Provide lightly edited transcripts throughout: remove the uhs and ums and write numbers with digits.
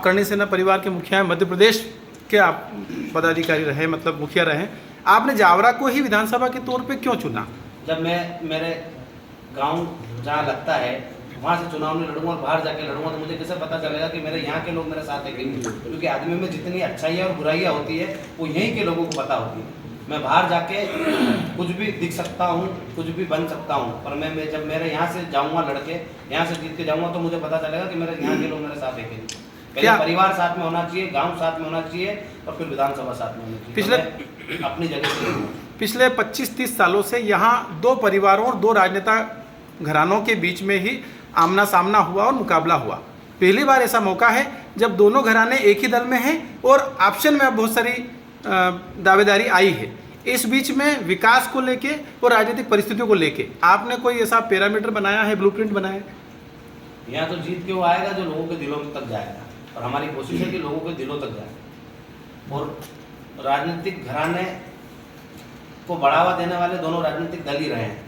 करणी सेना परिवार के मुखिया हैं, मध्य प्रदेश के आप पदाधिकारी रहे, मतलब मुखिया रहे, आपने जावरा को ही विधानसभा के तौर पे क्यों चुना? जब मैं मेरे गांव जहाँ लगता है वहाँ से चुनाव में लड़ूंगा और बाहर जाके लड़ूंगा तो मुझे कैसे पता चलेगा कि मेरे यहाँ के लोग मेरे साथ है कि नहीं? क्योंकि आदमी में जितनी अच्छाइयाँ और बुराइयाँ होती है वो यहीं के लोगों को पता होती है। मैं बाहर जाके कुछ भी दिख सकता हूँ, कुछ भी बन सकता हूँ, पर मैं जब मेरे यहाँ से जाऊँगा लड़के, यहाँ से जीत के जाऊँगा तो मुझे पता चलेगा कि मेरे यहाँ के लोग मेरे साथ है कि नहीं। पहले परिवार साथ में होना चाहिए, गाँव साथ में होना चाहिए और फिर विधानसभा साथ में होनी चाहिए। पिछले अपनी जगह से पिछले 25-30 सालों से यहाँ दो परिवारों और दो राजनेता घरानों के बीच में ही आमना सामना हुआ और मुकाबला हुआ। पहली बार ऐसा मौका है जब दोनों घराने एक ही दल में हैं और ऑप्शन में अब बहुत सारी दावेदारी आई है। इस बीच में विकास को लेके और राजनीतिक परिस्थितियों को लेके आपने कोई ऐसा पैरामीटर बनाया है, ब्लूप्रिंट बनाया है? यहाँ तो जीत के वो आएगा जो लोगों के दिलों तक जाएगा और हमारी कोशिश है कि लोगों के दिलों तक जाए। और राजनीतिक घराने को बढ़ावा देने वाले दोनों राजनीतिक दल ही रहे हैं।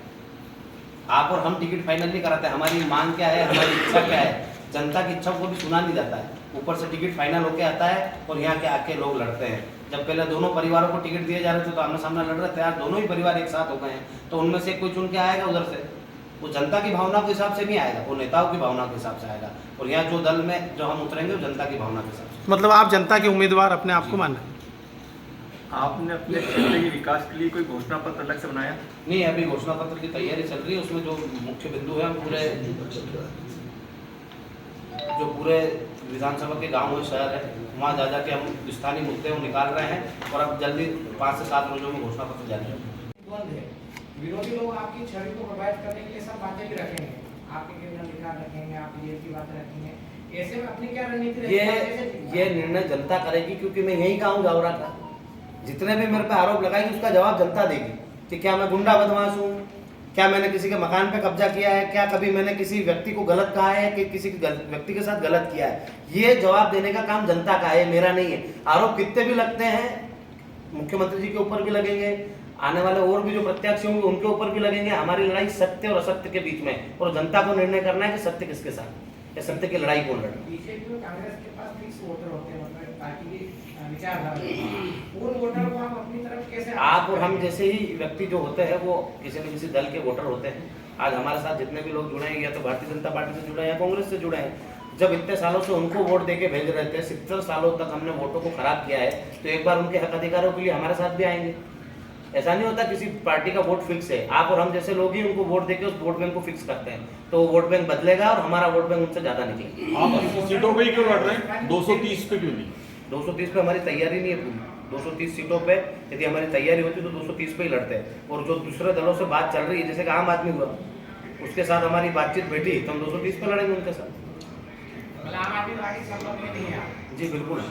आप और हम टिकट फाइनल नहीं कराते, हमारी मांग क्या है, हमारी इच्छा क्या है, जनता की इच्छा को भी सुना नहीं जाता है। ऊपर से टिकट फाइनल होके आता है और यहाँ के आके लोग लड़ते हैं। जब पहले दोनों परिवारों को टिकट दिए जा रहे थे तो आमने सामने लड़ रहे थे, आज दोनों ही परिवार एक साथ हो गए हैं तो उनमें से कोई चुन के आएगा उधर से, वो जनता की भावना के हिसाब से नहीं आएगा, वो नेताओं की भावना के हिसाब से आएगा। और यहाँ जो दल में जो हम उतरेंगे वो जनता की भावना के हिसाब से। मतलब आप जनता के उम्मीदवार अपने आप को माना? आपने अपने क्षेत्र के विकास के लिए कोई घोषणा पत्र अलग से बनाया? नहीं, अभी घोषणा पत्र की तैयारी चल रही है। उसमें जो मुख्य बिंदु है पूरे विधानसभा के गांव और शहर है वहाँ जा जाके हम स्थानीय मुद्दे को निकाल रहे हैं और अब जल्दी 5 से 7 रोजों में घोषणा पत्र जारी है। विरोधी लोग आपकी छवि को प्रभावित करने के लिए सब बातें भी रखेंगे, आपके केंद्र निकाल रखेंगे, आप ये की बातें रखेंगे, ऐसे में अपनी क्या रणनीति रहेगी? ये निर्णय जनता करेगी क्योंकि मैं यही का हूँ जावरा का। जितने भी मेरे पे आरोप लगाएगी उसका जवाब जनता देगी कि क्या मैं गुंडा बदमाश हूँ, क्या मैंने किसी के मकान पे कब्जा किया है, क्या कभी मैंने किसी व्यक्ति को गलत कहा है कि किसी व्यक्ति के साथ गलत किया है। ये जवाब देने का काम जनता का है, मेरा नहीं है। आरोप कितने भी लगते हैं, मुख्यमंत्री जी के ऊपर भी लगेंगे, आने वाले और भी जो प्रत्याशी होंगे उनके ऊपर भी लगेंगे। हमारी लड़ाई सत्य और असत्य के बीच में और जनता को निर्णय करना है कि सत्य किसके साथ या सत्य की लड़ाई कौन लड़े। बीजेपी और कांग्रेस के पास फिक्स वोटर होते हैं, मतलब पार्टी की विचारधारा, उन वोटर को आप अपनी तरफ कैसे? आप और हम जैसे ही व्यक्ति जो होते हैं वो किसी न किसी दल के वोटर होते हैं। आज हमारे साथ जितने भी लोग जुड़े हैं या तो भारतीय जनता पार्टी से जुड़े हैं या कांग्रेस से जुड़े हैं। जब इतने सालों से उनको वोट देके भेज रहे थे, 70 सालों तक हमने वोटों को खराब किया है, तो एक बार उनके हक अधिकारों के लिए हमारे साथ भी आएंगे। ऐसा नहीं होता किसी पार्टी का वोट फिक्स है। आप और हम जैसे लोग ही उनको वोट देके उस वोट बैंक को फिक्स करते हैं, तो वो वोट बैंक बदलेगा और हमारा वोट बैंक उनसे ज्यादा निकलेगा। आप 80 सीटों पे क्यों लड़ रहे हैं? 230 पे क्यों नहीं? 230 पे हमारी तैयारी नहीं है पूरी। 230 सीटों पे यदि हमारी तैयारी होती तो 230 पे ही लड़ते हैं। और जो दूसरे दलों से बात चल रही है, जैसे कि आम आदमी हुआ, उसके साथ हमारी बातचीत बैठी तो हम 230 पे लड़ेंगे उनके साथ। आम आदमी पार्टी संपर्क में नहीं है? जी बिल्कुल।